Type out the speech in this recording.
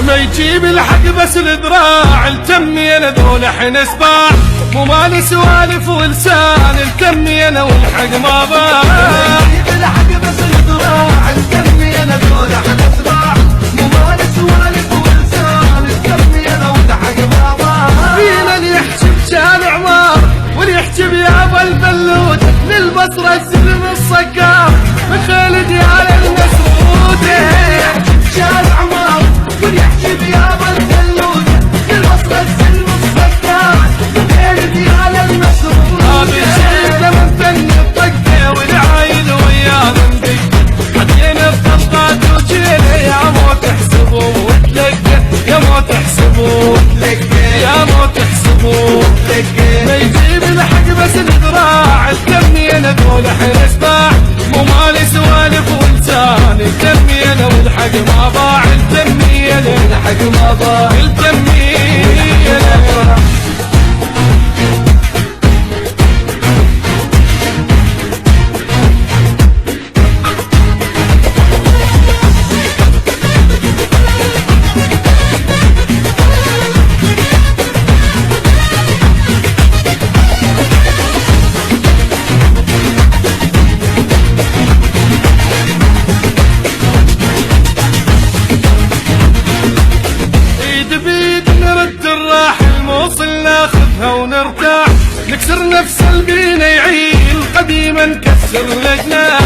ما يجيب الحق بس الذراع التمي انا ذول حين سباع مو مالي سوالف ولسان التمي انا والحق ما باع. يجيب الحق بس الذراع التمي انا ذول حين سباع مو مالي سوالف ولسان التمي انا والحق ما باع. فينا اللي يحجب شارع عمار واللي يحجب يابا البلود للبصرة السلم الصقار من خالد على المسعود. شارع عمار واللي يحجب يابا البلود للبصرة السلم الصقار من خالد على المسعود. هذا الشيء لما نفن الطقة والعايل ويانا ندق حدينا بطلقات وجينا يا مو تحسبوا وتلقى يا مو تحسبوا يا مو تحسبوا. ما يجيب الحق بس الذراع التمي انا ذول حين سباع مو مالي سوالف ولسان التمي انا والحق ما ضاع التمي انا الحق ما ضاع التمي انا. ناخذها ونرتاح نكسر نفس البينا يعيل قديما نكسر لجناح